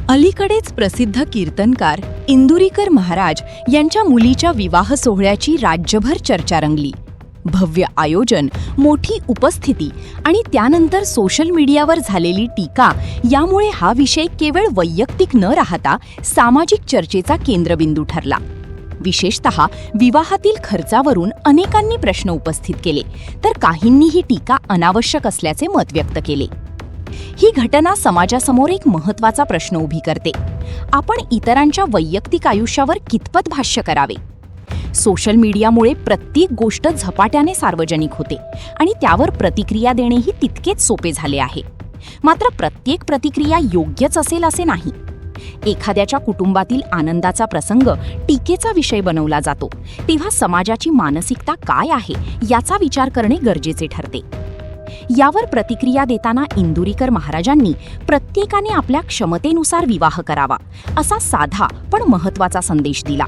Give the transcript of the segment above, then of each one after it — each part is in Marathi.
अलीकडेच प्रसिद्ध कीर्तनकार इंदुरीकर महाराज यांच्या मुलीच्या विवाह सोहळ्याची राज्यभर चर्चा रंगली. भव्य आयोजन, मोठी उपस्थिती आणि त्यानंतर सोशल मीडियावर झालेली टीका यामुळे हा विषय केवळ वैयक्तिक न राहता सामाजिक चर्चेचा केंद्रबिंदू ठरला. विशेषतः विवाहातील खर्चावरून अनेकांनी प्रश्न उपस्थित केले, तर काहींनी ही टीका अनावश्यक असल्याचे मत व्यक्त केले. ही घटना समाजासमोर एक महत्त्वाचा प्रश्न उभी करते. आपण इतरांच्या वैयक्तिक आयुष्यावर कितपत भाष्य करावे? सोशल मीडियामुळे प्रत्येक गोष्ट झपाट्याने सार्वजनिक होते आणि त्यावर प्रतिक्रिया देणेही तितकेच सोपे झाले आहे. मात्र प्रत्येक प्रतिक्रिया योग्यच असेल असे नाही. एखाद्याच्या कुटुंबातील आनंदाचा प्रसंग टीकेचा विषय बनवला जातो, तेव्हा समाजाची मानसिकता काय आहे याचा विचार करणे गरजेचे ठरते. यावर प्रतिक्रिया देताना इंदुरीकर महाराजांनी प्रत्येकाने आपल्या क्षमतेनुसार विवाह करावा असा साधा पण महत्त्वाचा संदेश दिला.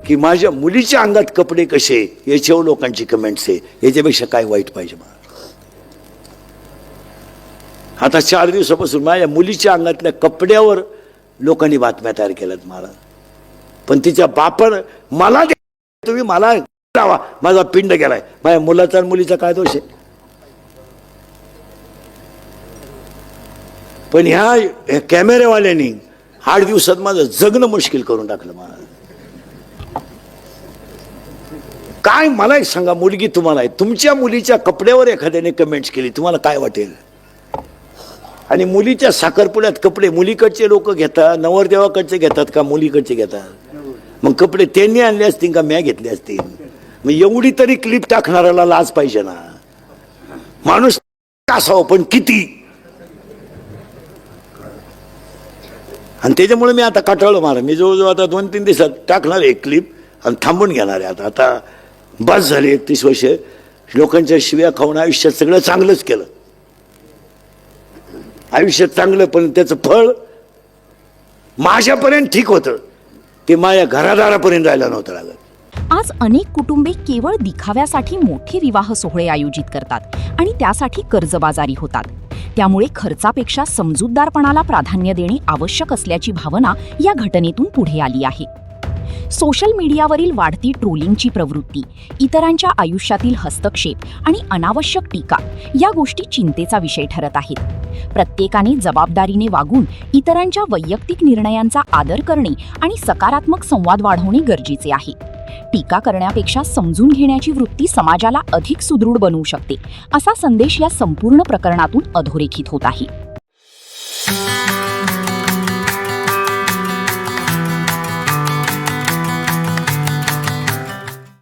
की माझ्या मुलीच्या अंगात कपडे कसे याच्यावर लोकांची कमेंट्स आहे, याच्यापेक्षा काय वाईट पाहिजे मला. आता 4 दिवसापासून माझ्या मुलीच्या अंगातल्या कपड्यावर लोकांनी बातम्या तयार केल्यात मला. पण तिच्या बापानं मला तुम्ही मला लावा, माझा पिंड गेलाय. माझ्या मुलाचा आणि मुलीचा काय दोष आहे? पण ह्या कॅमेरेवाल्यांनी 8 दिवसात माझं जगणं मुश्किल करून टाकलं मला. काय मला एक सांगा, मुलगी तुम्हाला आहे, तुमच्या मुलीच्या कपड्यावर एखाद्याने कमेंट्स केली, तुम्हाला काय वाटेल? आणि मुलीच्या साखरपुड्यात कपडे मुलीकडचे लोक घेतात, नवरदेवाकडचे घेतात का मुलीकडचे घेतात? मग कपडे त्यांनी आणले असतील का म्या घेतले असतील? मग एवढी तरी क्लिप टाकणाऱ्याला लाज पाहिजे ना. माणूस असावं पण किती. आणि त्याच्यामुळे मी आता काटाळलो मारा. मी जवळजवळ आता 2-3 दिवसात टाकणार एक क्लिप आणि थांबून घेणार आहे. आता बस झाली. 31 वर्ष लोकांच्या शिव्या खाऊन आयुष्यात सगळं चांगलंच केलं. आयुष्यात चांगलं, पण त्याचं फळ माझ्यापर्यंत ठीक होतं, ते माझ्या घरादारापर्यंत राहायला नव्हतं लागत. आज अनेक कुटुंबे केवळ दिखाव्यासाठी मोठे विवाह सोहळे आयोजित करतात आणि त्यासाठी कर्जबाजारी होतात. त्यामुळे खर्चापेक्षा समजूतदारपणाला प्राधान्य देणे आवश्यक असल्याची भावना या घटनेतून पुढे आली आहे. सोशल मीडियावरील वाढती ट्रोलिंगची प्रवृत्ती, इतरांच्या आयुष्यातील हस्तक्षेप आणि अनावश्यक टीका या गोष्टी चिंतेचा विषय ठरत आहेत. प्रत्येकाने जबाबदारीने वागून इतरांच्या वैयक्तिक निर्णयांचा आदर करणे आणि सकारात्मक संवाद वाढवणे गरजेचे आहे. टीका करण्यापेक्षा समजून घेण्याची वृत्ती समाजाला अधिक सुदृढ बनवू शकते, असा संदेश या संपूर्ण प्रकरणातून अधोरेखित होत आहे.